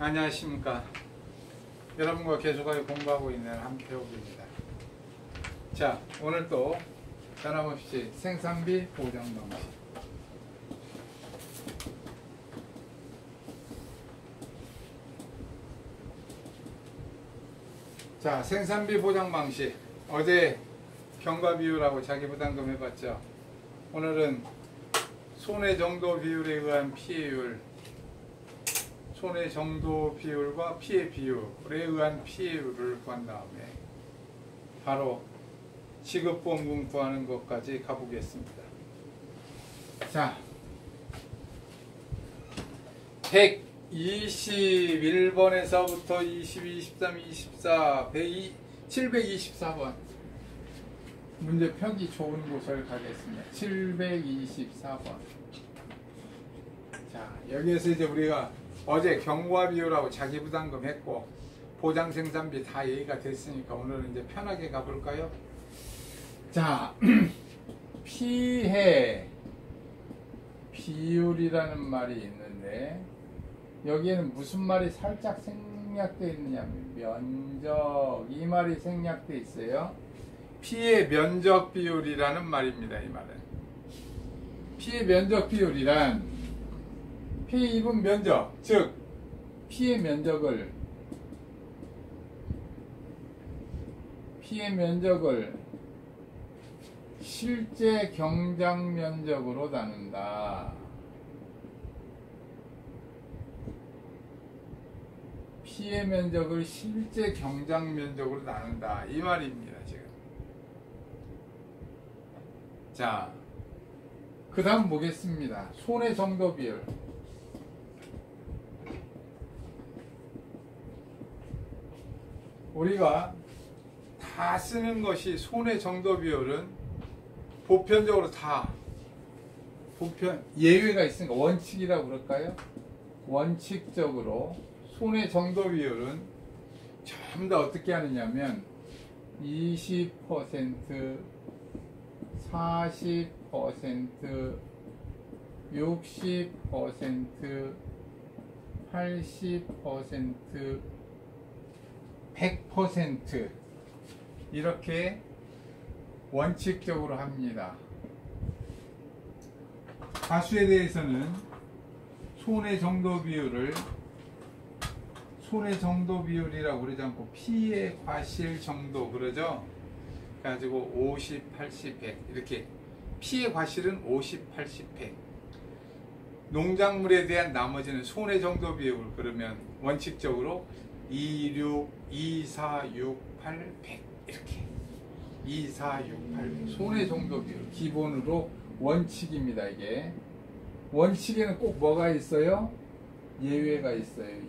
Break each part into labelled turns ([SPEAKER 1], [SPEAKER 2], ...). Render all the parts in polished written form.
[SPEAKER 1] 안녕하십니까. 여러분과 계속하여 공부하고 있는 함태욱입니다. 자, 오늘 또 변함없이 생산비 보장 방식. 자, 생산비 보장 방식. 어제 경과 비율하고 자기 부담금 해봤죠. 오늘은 손해 정도 비율에 의한 피해율, 손해 정도 비율과 피해 비율에 의한 피해율을 구한 다음에 바로 지급보험금 구하는 것까지 가보겠습니다. 자, 121번에서부터 22, 23, 24, 724번 문제 펴기 좋은 곳을 가겠습니다. 724번. 자, 여기에서 이제 우리가 어제 경과 비율하고 자기 부담금 했고 보장 생산비 다 얘기가 됐으니까 오늘은 이제 편하게 가볼까요? 자, 피해 비율이라는 말이 있는데 여기에는 무슨 말이 살짝 생략되어 있느냐면 면적, 이 말이 생략되어 있어요. 피해 면적 비율이라는 말입니다. 이 말은 피해 면적 비율이란 피해 입은 면적, 즉 피해 면적을 실제 경작 면적으로 나눈다. 피해 면적을 실제 경작 면적으로 나눈다. 이 말입니다, 지금. 자, 그 다음 보겠습니다. 손해 정도 비율. 우리가 다 쓰는 것이 손해 정도 비율은 보편적으로 다 예외가 있으니까 원칙이라고 그럴까요? 원칙적으로 손해 정도 비율은 전부 다 어떻게 하느냐면 20%, 40%, 60%, 80%, 100% 이렇게 원칙적으로 합니다. 가수에 대해서는 손해 정도 비율이라고 그러지 않고 피해 과실 정도 그러죠. 그래가지고 50, 80, 100 이렇게 피해 과실은 50, 80, 100 농작물에 대한 나머지는 손해 정도 비율 그러면 원칙적으로 26, 24, 6, 8, 100 이렇게 2, 4, 6, 8, 100 손해 정도 비율 기본으로 원칙입니다. 이게 원칙에는 꼭 뭐가 있어요? 예외가 있어요.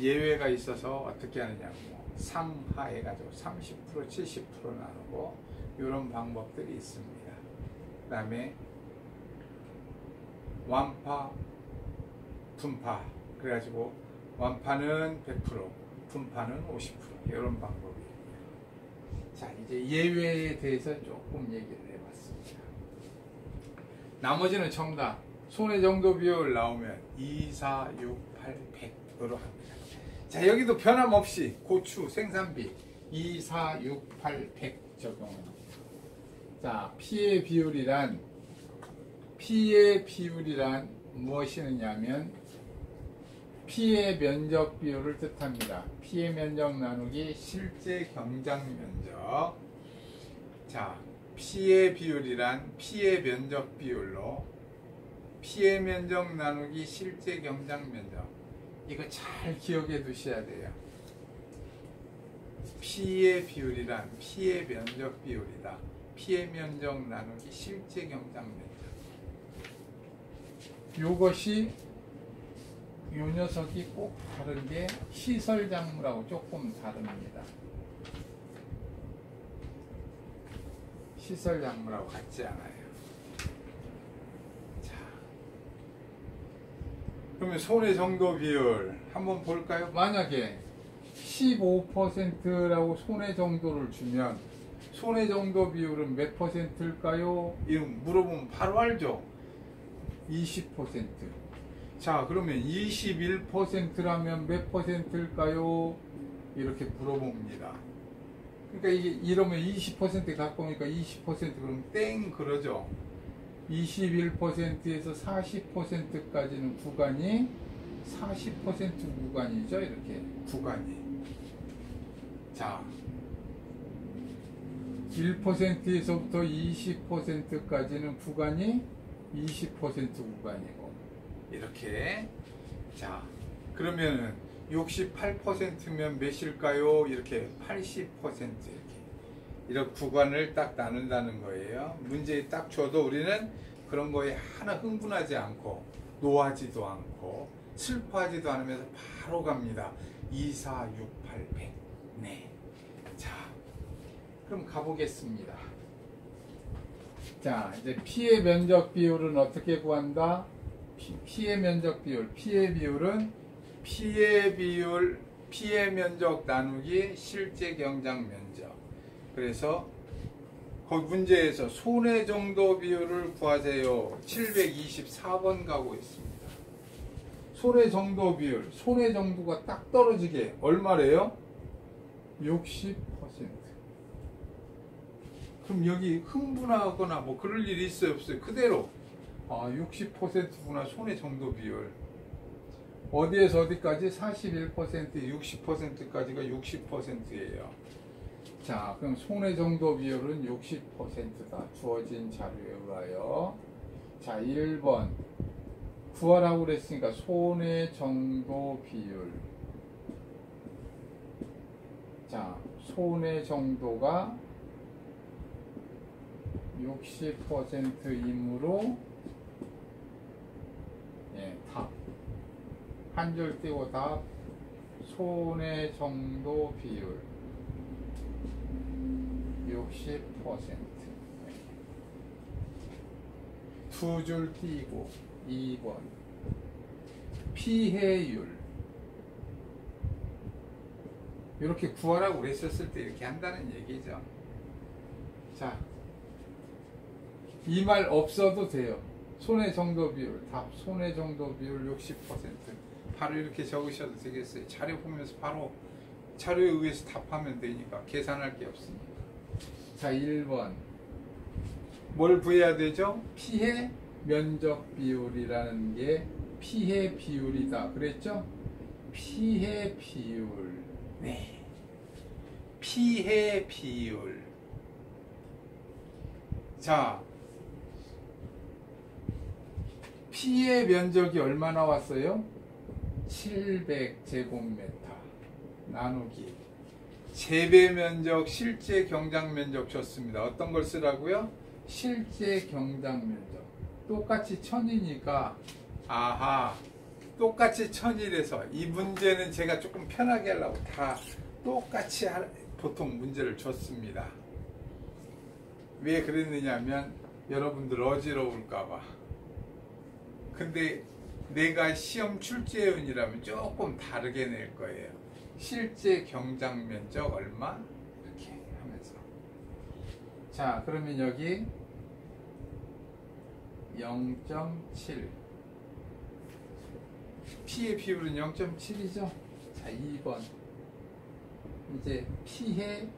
[SPEAKER 1] 예외가 있어서 어떻게 하느냐고 상하해가지고 30%, 70% 나누고 이런 방법들이 있습니다. 그 다음에 완파, 분파 그래가지고 완파는 100%, 분파는 50% 이런 방법이에요. 자, 이제 예외에 대해서 조금 얘기를 해봤습니다. 나머지는 전부 다 손해 정도 비율 나오면 2, 4, 6, 8, 100으로 합니다. 자, 여기도 변함없이 고추 생산비 2, 4, 6, 8, 100 적용합니다. 자, 피해 비율이란 무엇이냐면 피해 면적 비율을 뜻합니다. 피해 면적 나누기 실제 경작 면적. 자, 피해 비율이란 피해 면적 비율로 피해 면적 나누기 실제 경작 면적. 이거 잘 기억해 두셔야 돼요. 피해 비율이란 피해 면적 비율이다. 피해 면적 나누기 실제 경작 면적. 요것이 요 녀석이 꼭 다른 게 시설 작물하고 조금 다릅니다. 시설 작물하고 같지 않아요. 자, 그러면 손해 정도 비율 한번 볼까요? 만약에 15%라고 손해 정도를 주면 손해 정도 비율은 몇 %일까요? 이런 물어보면 바로 알죠. 20%. 자, 그러면 21%라면 몇 퍼센트일까요? 이렇게 물어봅니다. 그러니까 이게 이러면 20% 갖고 오니까 20% 그럼 땡 그러죠. 21%에서 40%까지는 구간이 40% 구간이죠. 이렇게 구간이. 자, 1%에서부터 20%까지는 구간이 20% 구간이고 이렇게. 자, 그러면은 68%면 몇일까요? 이렇게 80% 이렇게 구간을 딱 나눈다는 거예요. 문제에 딱 줘도 우리는 그런 거에 하나 흥분하지 않고 노하지도 않고 슬퍼하지도 않으면서 바로 갑니다. 2, 4, 6, 8, 100. 네. 자, 그럼 가보겠습니다. 자, 이제 피해 면적 비율은 어떻게 구한다? 피해 면적 비율. 피해 비율은 피해 면적 나누기 실제 경장 면적. 그래서 거기 문제에서 손해 정도 비율을 구하세요. 724번 가고 있습니다. 손해 정도 비율, 손해 정도가 딱 떨어지게 얼마래요? 60%. 그럼 여기 흥분하거나 뭐 그럴 일이 있어요, 없어요? 그대로 60%구나 손해 정도 비율. 어디에서 어디까지? 41%, 60%까지가 60%예요. 자, 그럼 손해 정도 비율은 60%다. 주어진 자료에 의하여. 자, 1번 구하라고 그랬으니까 손해 정도 비율. 자, 손해 정도가 60%이므로 답. 한 줄 띄고 답. 손해 정도 비율 60%. 두 줄 띄고 2번 피해율. 이렇게 구하라고 그랬었을 때 이렇게 한다는 얘기죠. 자, 이 말 없어도 돼요. 손해 정도 비율, 답 손해 정도 비율 60%. 바로 이렇게 적으셔도 되겠어요. 자료 보면서 바로 자료에 의해서 답하면 되니까 계산할 게 없으니까. 자, 1번 뭘 구해야 되죠? 피해 면적 비율이라는 게 피해 비율이다 그랬죠? 피해 비율. 네, 피해 비율. 자, 피해 면적이 얼마 나왔어요? 700제곱미터 나누기 재배 면적, 실제 경장 면적 줬습니다. 어떤 걸 쓰라고요? 실제 경장 면적. 똑같이 1000이니까 아하, 똑같이 1000이라서 이 문제는 제가 조금 편하게 하려고 다 똑같이 보통 문제를 줬습니다. 왜 그랬느냐면 여러분들 어지러울까봐. 근데 내가 시험 출제위원이라면 조금 다르게 낼 거예요. 실제 경장 면적 얼마? 이렇게 하면서. 자, 그러면 여기 0.7. 피해 비율은 0.7이죠. 자, 2번 이제 피해율.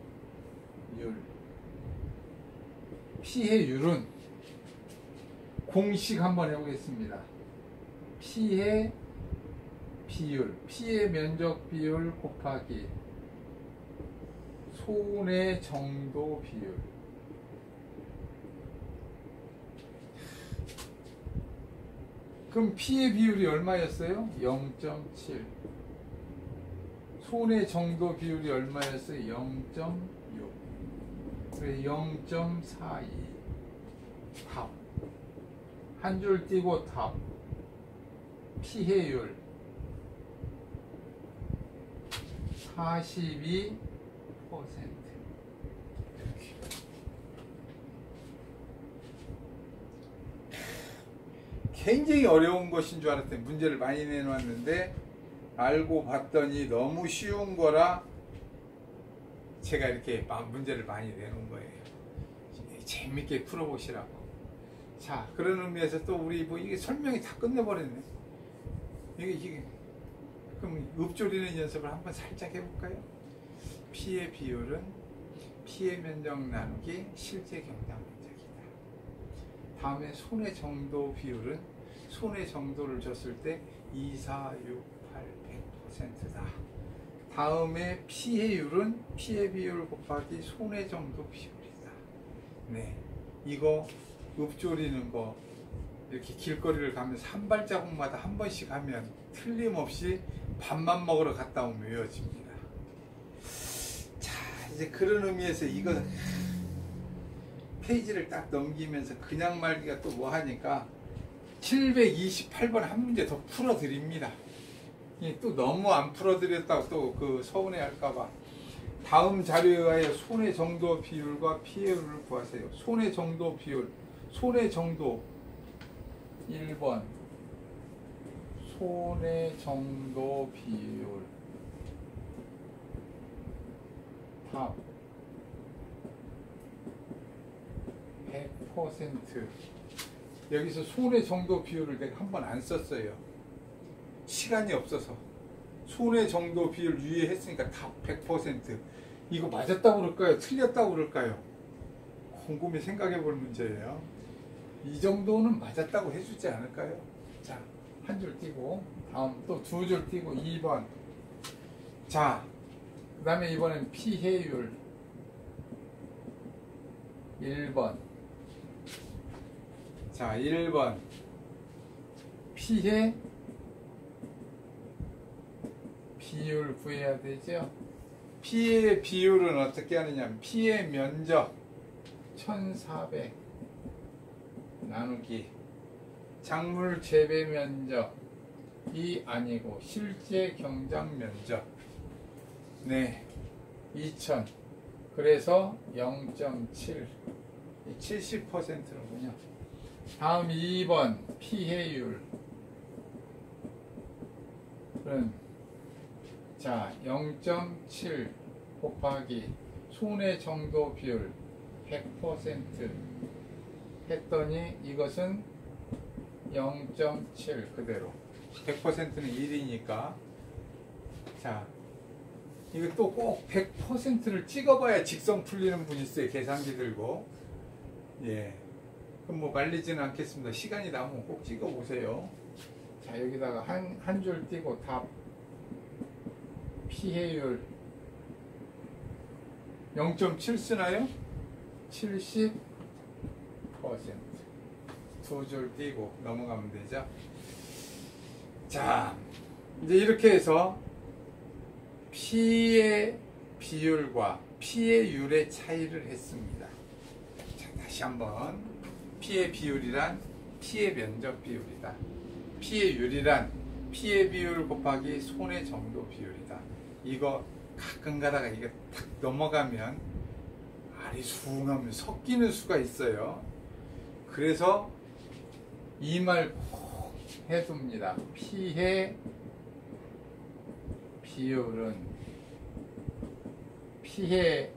[SPEAKER 1] 피해율은 공식 한번 해보겠습니다. 피해 비율, 피해 면적 비율 곱하기 손해 정도 비율. 그럼 피해 비율이 얼마였어요? 0.7. 손해 정도 비율이 얼마였어요? 0.6. 그래 0.42. 답. 한 줄 띄고 답. 피해율 42%. 이렇게. 굉장히 어려운 것인 줄 알았더니 문제를 많이 내놨는데 알고 봤더니 너무 쉬운 거라 제가 이렇게 문제를 많이 내놓은 거예요. 재밌게 풀어보시라고. 자, 그런 의미에서 또 우리 뭐 이게 설명이 다 끝내버렸네. 이게 그럼 읍조리는 연습을 한번 살짝 해볼까요? P의 비율은 P의 면적 나누기 실제 경장 면적이다. 다음에 손의 정도 비율은 손의 정도를 줬을 때 2, 4, 6, 8, 100%다. 다음에 P해율은 P의 비율 곱하기 손의 정도 비율이다. 네, 이거 읍조리는 거 이렇게 길거리를 가면서 한 발자국마다 한 번씩 하면 틀림없이 밥만 먹으러 갔다 오면 외워집니다. 자, 이제 그런 의미에서 이거 페이지를 딱 넘기면서 그냥 말기가 또 뭐 하니까 728번 한 문제 더 풀어드립니다. 또 너무 안 풀어드렸다고 또 그 서운해 할까봐. 다음 자료에 의하여 손의 정도 비율과 피해율을 구하세요. 손의 정도 비율, 손의 정도 1번 손의 정도 비율 답 100%. 여기서 손의 정도 비율을 내가 한 번 안 썼어요. 시간이 없어서. 손의 정도 비율 유의했으니까 답 100%. 이거 맞았다고 그럴까요? 틀렸다고 그럴까요? 곰곰이 생각해 볼 문제예요. 이 정도는 맞았다고 해주지 않을까요? 자, 한 줄 띄고 다음 또 두 줄 띄고 2번. 자, 그 다음에 이번엔 피해율 1번. 자, 1번 피해 비율 구해야 되죠. 피해 비율은 어떻게 하느냐, 피해 면적 1400 나누기 작물 재배 면적이 아니고 실제 경작 면적, 네, 2000. 그래서 0.7 70%로군요. 다음 2번 피해율. 자, 0.7 곱하기 손의 정도 비율 100% 했더니 이것은 0.7 그대로. 100%는 1이니까. 자, 이거 또 꼭 100%를 찍어봐야 직선 풀리는 분 있어요. 계산기 들고. 예. 그럼 뭐 말리지는 않겠습니다. 시간이 남으면 꼭 찍어보세요. 자, 여기다가 한 줄 띄고 답 피해율 0.7 쓰나요? 70%. 두 줄 띄고 넘어가면 되죠. 자, 이제 이렇게 해서 피해 비율과 피해율의 차이를 했습니다. 자, 다시 한번. 피해 비율이란 피해 면적 비율이다. 피해율이란 피해 비율 곱하기 손의 정도 비율이다. 이거 가끔 가다가 이게 탁 넘어가면 아리숭하면 섞이는 수가 있어요. 그래서 이 말 꼭 해둡니다. 피해 비율은 피해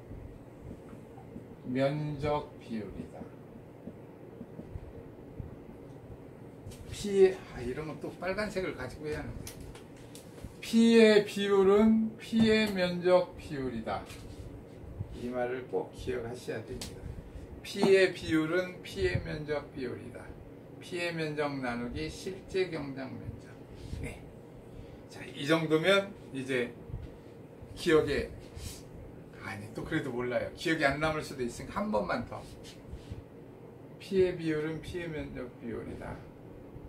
[SPEAKER 1] 면적 비율이다. 피해, 이런 건 또 빨간색을 가지고 해야 하는데. 피해 비율은 피해 면적 비율이다. 이 말을 꼭 기억하셔야 됩니다. 피해 비율은 피해 면적 비율이다. 피해 면적 나누기 실제 경작 면적. 네. 자, 이 정도면 이제 기억에, 아니, 또 그래도 몰라요. 기억이 안 남을 수도 있으니까 한 번만 더. 피해 비율은 피해 면적 비율이다.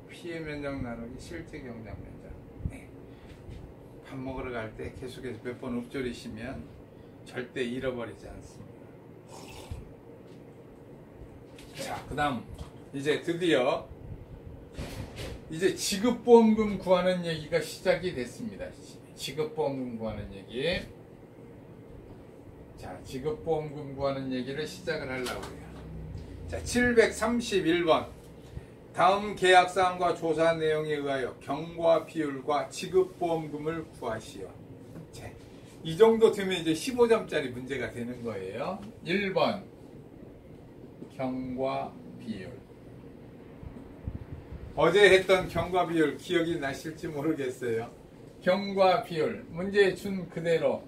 [SPEAKER 1] 피해 면적 나누기 실제 경작 면적. 네. 밥 먹으러 갈 때 계속해서 몇 번 읊조리시면 절대 잃어버리지 않습니다. 자, 그 다음 이제 드디어 이제 지급보험금 구하는 얘기가 시작이 됐습니다. 지급보험금 구하는 얘기. 자, 지급보험금 구하는 얘기를 시작을 하려고 해요. 자, 731번. 다음 계약사항과 조사 내용에 의하여 경과 비율과 지급보험금을 구하시오. 자, 이 정도 되면 이제 15점짜리 문제가 되는 거예요. 1번 경과 비율. 어제 했던 경과 비율 기억이 나실지 모르겠어요. 경과 비율 문제 준 그대로.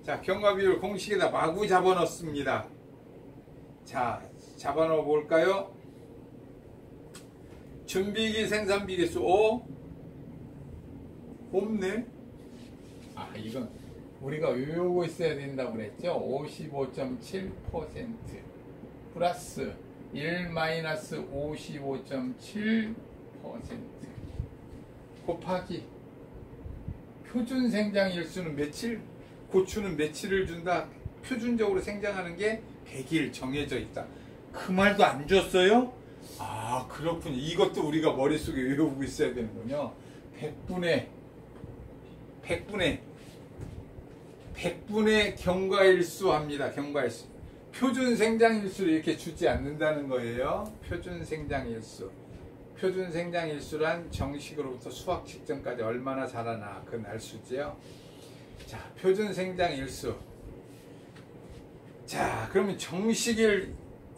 [SPEAKER 1] 자, 경과 비율 공식에다 마구 잡아넣습니다. 자, 잡아넣어 볼까요? 준비기 생산비계수 5 없네. 아, 이건 우리가 외우고 있어야 된다고 그랬죠. 55.7% 플러스 1 마이너스 55.7% 곱하기 표준 생장 일수는 며칠? 고추는 며칠을 준다. 표준적으로 생장하는 게 100일 정해져 있다. 그 말도 안 줬어요? 아, 그렇군요. 이것도 우리가 머릿속에 외우고 있어야 되는군요. 100분의 경과일수 합니다. 경과일수. 표준 생장일수를 이렇게 주지 않는다는 거예요. 표준 생장일수. 표준 생장일수란 정식으로부터 수학 직전까지 얼마나 자라나 그 날수지요. 자, 표준 생장일수. 자, 그러면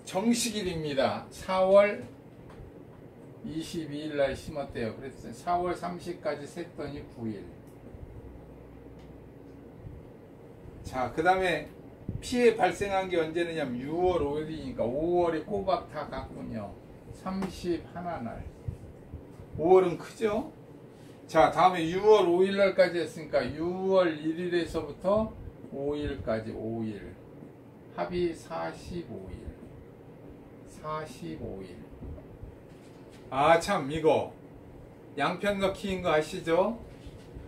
[SPEAKER 1] 정식일입니다. 4월 22일 날 심었대요. 그래서 4월 30까지 셌더니 9일. 자, 그 다음에 피해 발생한 게 언제느냐면 6월 5일이니까 5월이 꼬박 다 갔군요. 31날. 5월은 크죠? 자, 다음에 6월 5일 날까지 했으니까 6월 1일에서부터 5일까지 5일. 합이 45일. 45일. 아, 참, 이거 양편 넣기인 거 아시죠?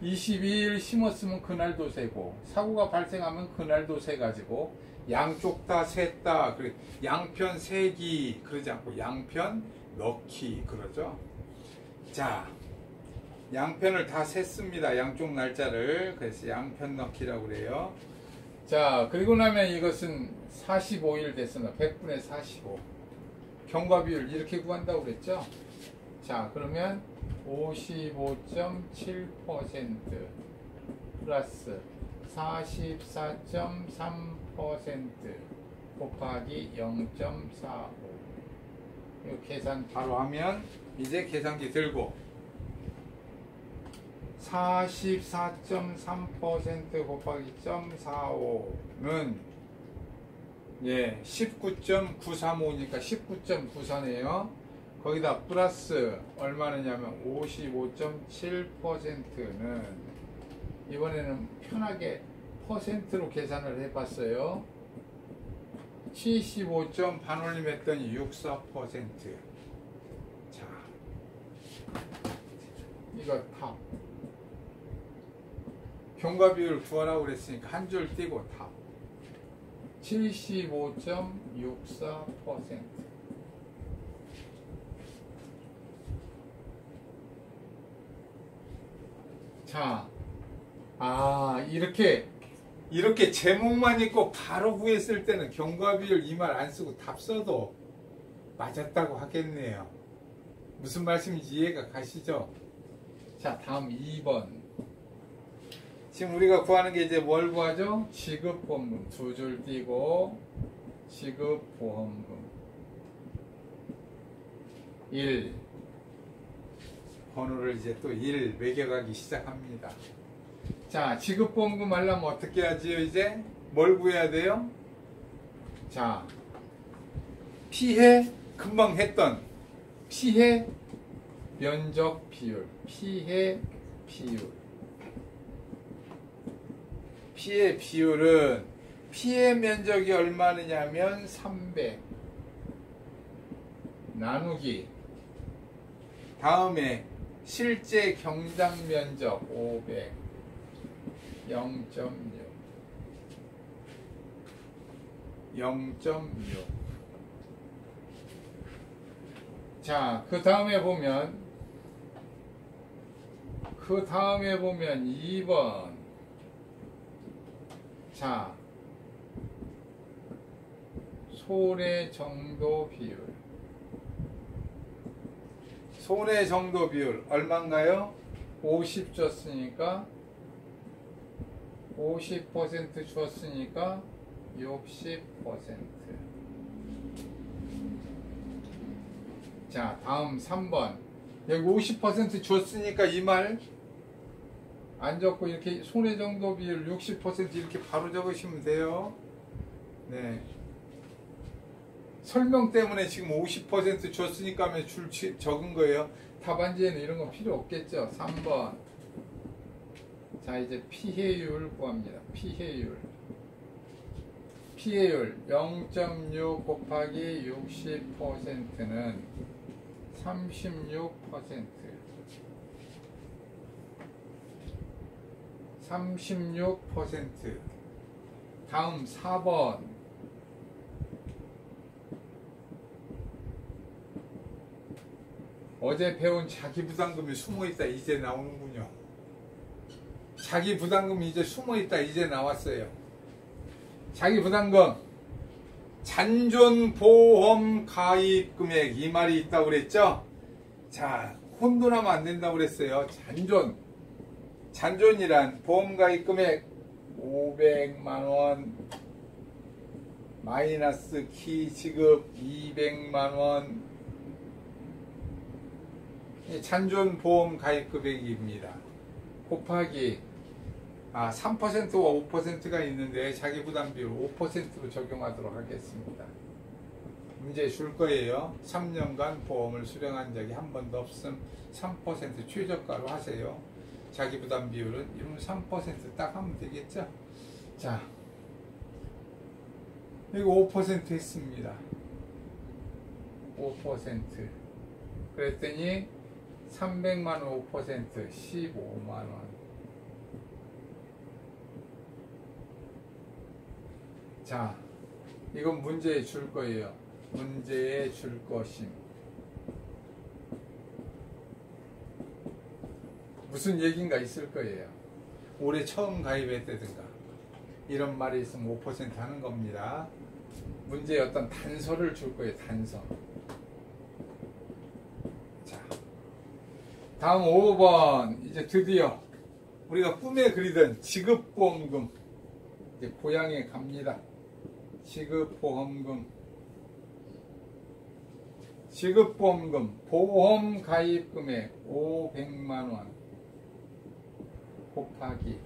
[SPEAKER 1] 22일 심었으면 그날도 세고, 사고가 발생하면 그날도 세가지고, 양쪽 다 셌다. 그래, 양편 세기 그러지 않고 양편 넣기 그러죠. 자, 양편을 다 셌습니다. 양쪽 날짜를. 그래서 양편 넣기라고 그래요. 자, 그리고 나면 이것은 45일 됐으나 100분의 45. 경과 비율 이렇게 구한다고 그랬죠. 자, 그러면 55.7% 플러스 44.3% 곱하기 0.45. 이 계산 바로 하면 이제 계산기 들고 44.3% 곱하기 0.45는 19.935니까 19.94네요. 거기다 플러스 얼마느냐면 55.7%는 이번에는 편하게 퍼센트로 계산을 해봤어요. 75점 반올림 했더니 64%. 자, 이거 답. 경과 비율 구하라고 그랬으니까 한 줄 띄고 답. 75.64%. 자, 이렇게 제목만 읽고 바로 구했을 때는 경과 비율 이 말 안 쓰고 답 써도 맞았다고 하겠네요. 무슨 말씀인지 이해가 가시죠? 자, 다음 2번. 지금 우리가 구하는 게 이제 뭘 구하죠? 지급보험금 두 줄 띄고 지급보험금 1 번호를 이제 또 1 매겨가기 시작합니다. 자, 지급보험금 하려면 어떻게 하지요? 이제 뭘 구해야 돼요? 자, 피해 금방 했던 피해 면적 비율, 피해 비율은 피해 면적이 얼마느냐면 300 나누기 다음에 실제 경장 면적 500 0.6 자, 그 다음에 보면 2번. 자, 손해 정도 비율. 손해 정도 비율 얼마인가요? 50 줬으니까 50% 줬으니까 60%. 자, 다음 3번. 여기 50% 줬으니까 이 말 안 적고 이렇게 손해정도 비율 60% 이렇게 바로 적으시면 돼요. 네. 설명 때문에 지금 50% 줬으니까 하면 적은 거예요. 답안지에는 이런 거 필요 없겠죠. 3번. 자, 이제 피해율 구합니다. 피해율. 피해율 0.6 곱하기 60%는 36%. 36%. 다음 4번. 어제 배운 자기부담금이 숨어있다 이제 나오는군요. 자기부담금이 이제 숨어있다 이제 나왔어요. 자기부담금 잔존보험 가입금액 이 말이 있다고 그랬죠. 자, 혼돈하면 안 된다고 그랬어요. 잔존이란 보험가입금액 500만원 마이너스 키지급 200만원 잔존보험 가입금액입니다. 곱하기 3%와 5%가 있는데 자기부담비율 5%로 적용하도록 하겠습니다. 문제 줄 거예요. 3년간 보험을 수령한 적이 한 번도 없음 3% 최저가로 하세요. 자기부담 비율은 이러면 3%딱 하면 되겠죠. 자, 이거 5% 했습니다. 5% 그랬더니 300만원 5% 15만원. 자, 이건 문제에 줄 거예요. 문제에 줄 것임. 무슨 얘기인가 있을 거예요. 올해 처음 가입했다든가 이런 말이 있으면 5% 하는 겁니다. 문제에 어떤 단서를 줄 거예요. 단서. 자, 다음 5번. 이제 드디어 우리가 꿈에 그리던 지급보험금 이제 고향에 갑니다. 지급보험금 보험 가입금액 500만원 곱하기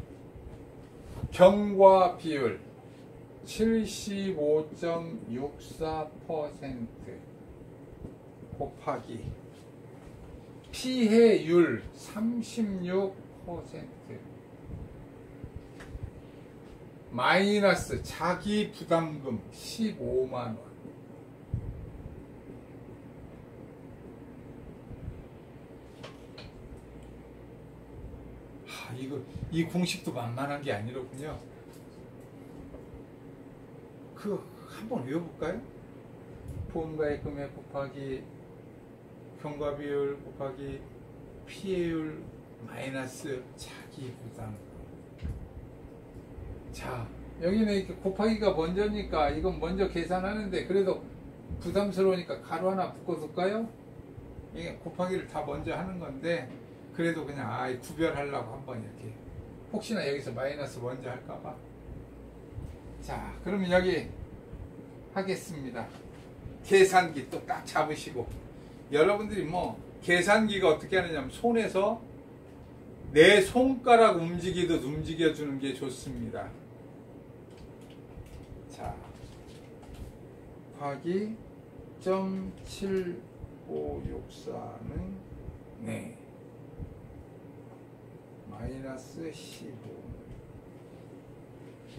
[SPEAKER 1] 경과 비율 75.64% 곱하기 피해율 36% 마이너스 자기부담금 15만원. 이 공식도 만만한 게 아니로군요. 한번 외워볼까요? 보험가입금액 곱하기 경과비율 곱하기 피해율 마이너스 자기부담금. 자, 여기는 이렇게 곱하기가 먼저니까 이건 먼저 계산하는데 그래도 부담스러우니까 가로 하나 묶어둘까요? 이게 곱하기를 다 먼저 하는 건데 그래도 그냥 구별하려고 한번 이렇게 혹시나 여기서 마이너스 먼저 할까봐. 자, 그러면 여기 하겠습니다. 계산기 또 딱 잡으시고 여러분들이 계산기가 어떻게 하느냐면 손에서 내 손가락 움직이듯 움직여주는 게 좋습니다. 자, 곱하기 0.7564는 네 마이너스 15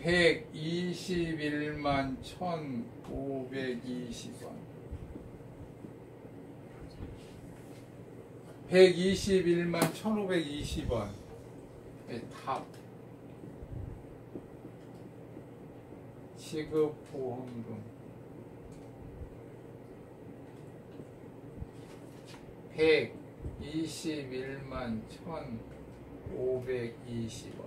[SPEAKER 1] 121만 1520원 121만 1520원 답. 지급보험금 121만 1520원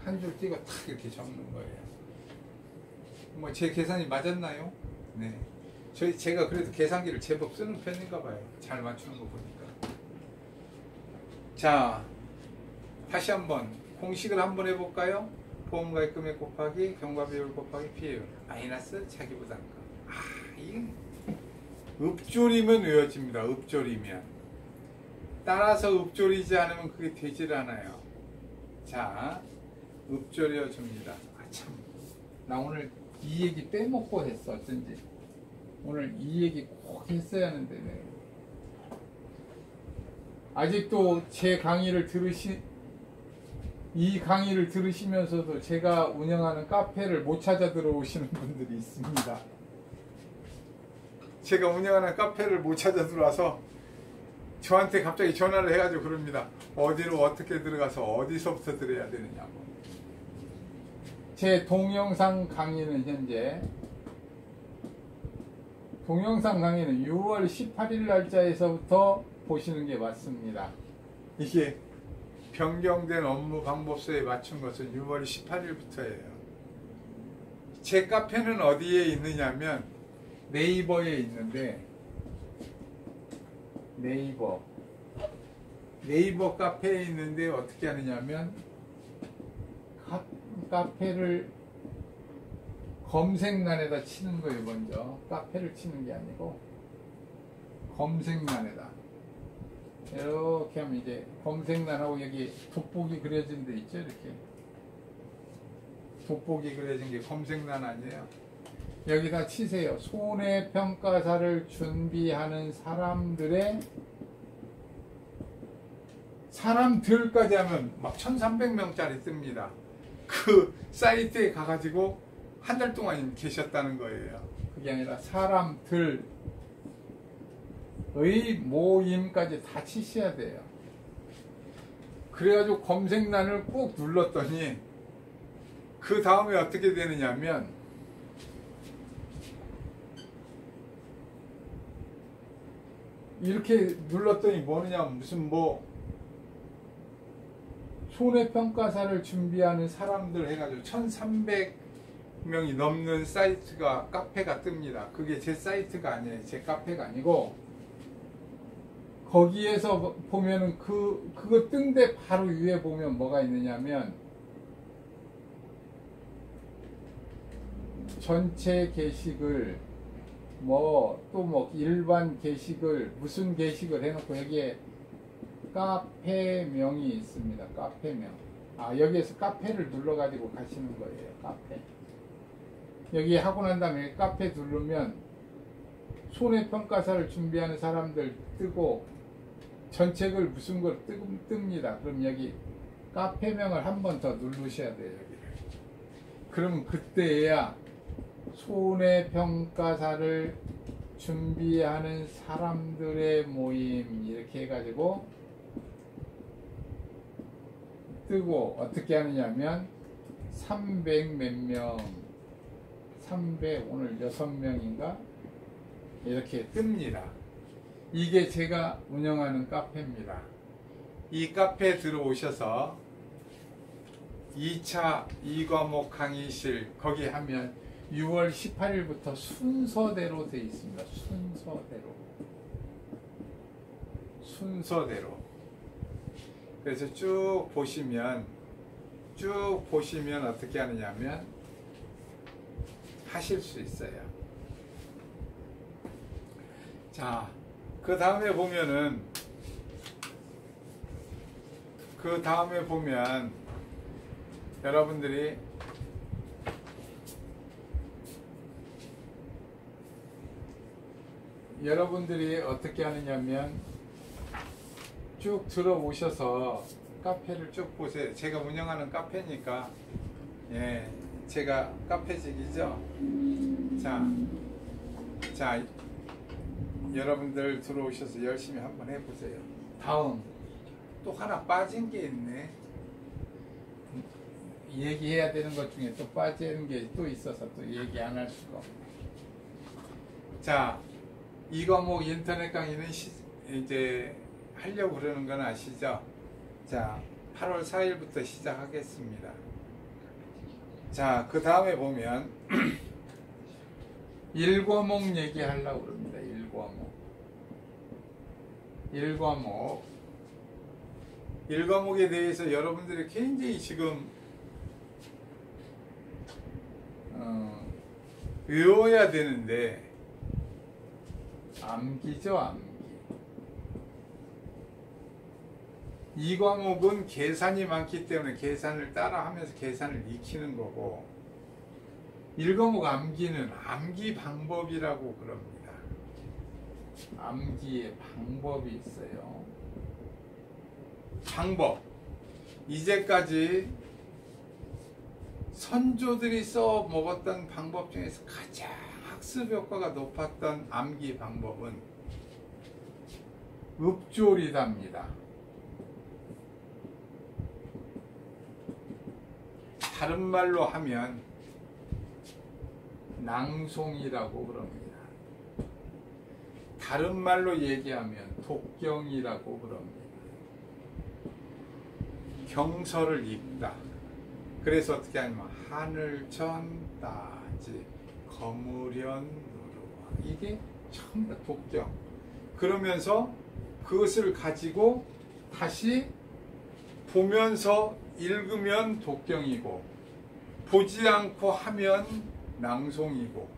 [SPEAKER 1] 한 줄 띄고 탁 이렇게 적는 거예요. 제 계산이 맞았나요? 네. 제가 그래도 계산기를 제법 쓰는 편인가 봐요. 잘 맞추는 거 보니까. 자, 다시 한번 공식을 한번 해볼까요? 보험가입금액 곱하기 경과비율 곱하기 피해율 마이너스 자기부담금. 읍조리면 외워집니다. 읍조리면. 따라서 읍조리지 않으면 그게 되질 않아요. 자, 읍조려 줍니다. 아, 참. 나 오늘 이 얘기 빼먹고 했어, 어쩐지. 오늘 이 얘기 꼭 했어야 하는데, 네. 아직도 이 강의를 들으시면서도 제가 운영하는 카페를 못 찾아 들어오시는 분들이 있습니다. 제가 운영하는 카페를 못 찾아 들어와서 저한테 갑자기 전화를 해가지고 그럽니다. 어디로 어떻게 들어가서 어디서부터 들어야 되느냐고. 제 동영상 강의는 현재 동영상 강의는 6월 18일 날짜에서부터 보시는 게 맞습니다. 이게 변경된 업무 방법서에 맞춘 것은 6월 18일부터예요. 제 카페는 어디에 있느냐면 네이버에 있는데 네이버 카페에 있는데 어떻게 하느냐면 카페를 검색란에다 치는 거예요. 먼저 카페를 치는 게 아니고 검색란에다 이렇게 하면 이제 검색란하고 여기 돋보기 그려진 데 있죠. 이렇게 돋보기 그려진 게 검색란 아니에요. 여기다 치세요. 손해평가사를 준비하는 사람들까지 하면 막 1300명짜리 뜹니다. 그 사이트에 가가지고 한 달 동안 계셨다는 거예요. 그게 아니라 사람들의 모임까지 다 치셔야 돼요. 그래가지고 검색란을 꾹 눌렀더니 그 다음에 어떻게 되느냐면 이렇게 눌렀더니 뭐느냐 무슨 뭐 손해평가사를 준비하는 사람들 해가지고 1300명이 넘는 사이트가 카페가 뜹니다. 그게 제 사이트가 아니에요. 제 카페가 아니고 거기에서 보면은 그거 뜬데 바로 위에 보면 뭐가 있느냐면 전체 게시글 또 일반 게시글 무슨 게시글 해놓고 여기에 카페명이 있습니다. 카페명. 여기에서 카페를 눌러가지고 가시는 거예요. 카페. 여기 하고 난 다음에 카페 누르면 손해평가사를 준비하는 사람들 뜨고 전체 글 무슨 걸 뜹니다. 그럼 여기 카페명을 한 번 더 누르셔야 돼요. 여기를. 그러면 그때야 손해평가사를 준비하는 사람들의 모임 이렇게 해가지고 뜨고 어떻게 하느냐면 300 몇 명 300 오늘 6명인가 이렇게 뜹니다. 이게 제가 운영하는 카페입니다. 이 카페에 들어오셔서 2차 2과목 강의실 거기 하면 6월 18일부터 순서대로 되어 있습니다. 순서대로. 그래서 쭉 보시면 어떻게 하느냐면 하실 수 있어요. 자, 그 다음에 보면 여러분들이 어떻게 하느냐면 쭉 들어오셔서 카페를 쭉 보세요. 제가 운영하는 카페니까 제가 카페직이죠. 자 여러분들 들어오셔서 열심히 한번 해보세요. 다음 또 하나 빠진 게 있네. 얘기해야 되는 것 중에 또 빠지는 게 또 있어서 또 얘기 안 할 수가 없네. 자, 이 과목 인터넷 강의는 이제 하려고 그러는 건 아시죠? 자, 8월 4일부터 시작하겠습니다. 자, 그 다음에 보면 1과목 얘기하려고 그럽니다. 1과목에 대해서 여러분들이 굉장히 지금 외워야 되는데 암기죠, 암기. 이 과목은 계산이 많기 때문에 계산을 따라 하면서 계산을 익히는 거고, 1과목 암기는 암기 방법이라고 그럽니다. 암기의 방법이 있어요. 방법. 이제까지 선조들이 써 먹었던 방법 중에서 가장 학습 효과가 높았던 암기 방법은 읍조리답니다. 다른 말로 하면 낭송이라고 그럽니다. 다른 말로 얘기하면 독경이라고 그럽니다. 경서를 읽다. 그래서 어떻게 하냐면 하늘천 따지 거무련 누르와, 이게 전부 다 독경. 그러면서 그것을 가지고 다시 보면서 읽으면 독경이고, 보지 않고 하면 낭송이고,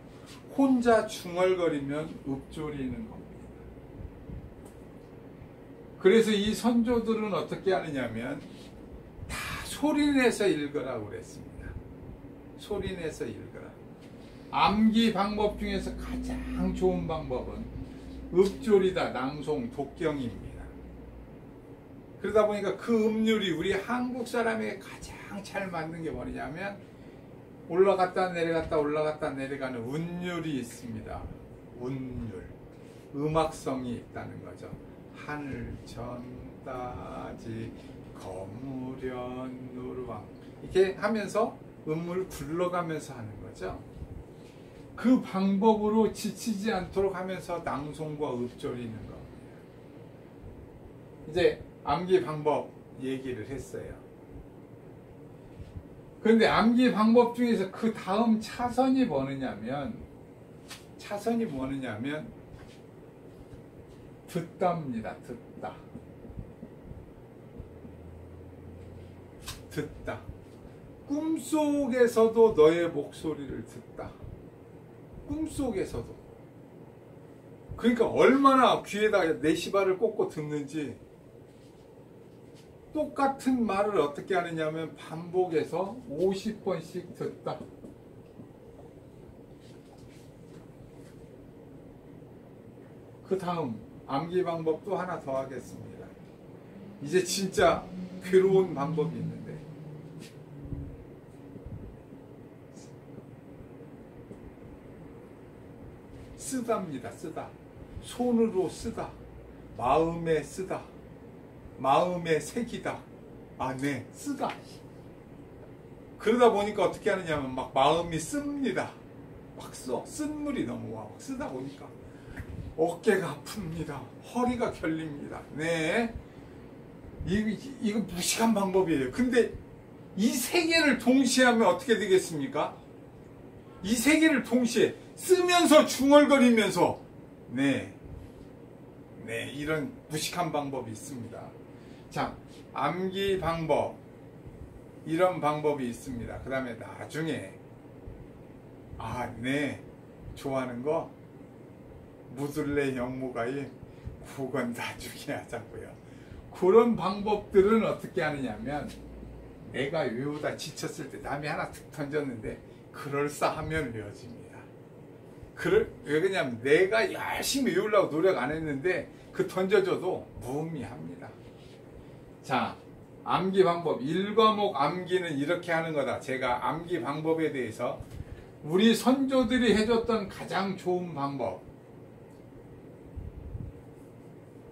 [SPEAKER 1] 혼자 중얼거리면 읍조리는 겁니다. 그래서 이 선조들은 어떻게 하느냐면 다 소리내서 읽으라고 그랬습니다. 소리내서 읽으라. 암기 방법 중에서 가장 좋은 방법은 읍조리다, 낭송, 독경입니다. 그러다 보니까 그 음률이 우리 한국 사람에게 가장 잘 맞는 게 뭐냐면 올라갔다 내려갔다 올라갔다 내려가는 운율이 있습니다. 운율. 음악성이 있다는 거죠. 하늘천 따지 거무련 누르왕, 이렇게 하면서 음을 굴러가면서 하는 거죠. 그 방법으로 지치지 않도록 하면서 낭송과 읍조리는 겁니다. 이제 암기 방법 얘기를 했어요. 그런데 암기 방법 중에서 그 다음 차선이 뭐냐면 듣다입니다. 듣다. 꿈속에서도 너의 목소리를 듣다. 꿈속에서도. 그러니까 얼마나 귀에다가 내시발을 꽂고 듣는지. 똑같은 말을 어떻게 하느냐면 반복해서 50번씩 듣다. 그 다음 암기 방법도 하나 더 하겠습니다. 이제 진짜 괴로운 방법이 있는데, 쓰다입니다. 쓰다. 손으로 쓰다. 마음에 쓰다. 마음에 새기다. 아, 네, 쓰다. 그러다 보니까 어떻게 하느냐면 막 마음이 씁니다. 막 써. 쓴물이 너무 와. 쓰다 보니까 어깨가 아픕니다. 허리가 결립니다. 네. 이거 무식한 방법이에요. 근데 이 세 개를 동시에 하면 어떻게 되겠습니까? 이 세 개를 동시에 쓰면서 중얼거리면서, 네, 이런 무식한 방법이 있습니다. 자, 암기 방법, 이런 방법이 있습니다. 그 다음에 나중에, 아, 네, 좋아하는 거 무둘레 영무가의 국은 나중에 하자고요. 그런 방법들은 어떻게 하느냐면, 내가 외우다 지쳤을 때 남이 하나 툭 던졌는데 그럴싸하면 외워집니다. 왜 그러냐면 내가 열심히 외우려고 노력 안 했는데 그 던져줘도 무의미합니다. 자, 암기 방법. 1과목 암기는 이렇게 하는 거다. 제가 암기 방법에 대해서 우리 선조들이 해줬던 가장 좋은 방법,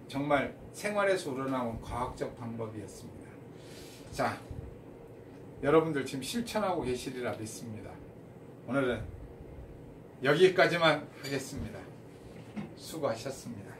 [SPEAKER 1] 정말 생활에서 우러나온 과학적 방법이었습니다. 자, 여러분들 지금 실천하고 계시리라 믿습니다. 오늘은 여기까지만 하겠습니다. 수고하셨습니다.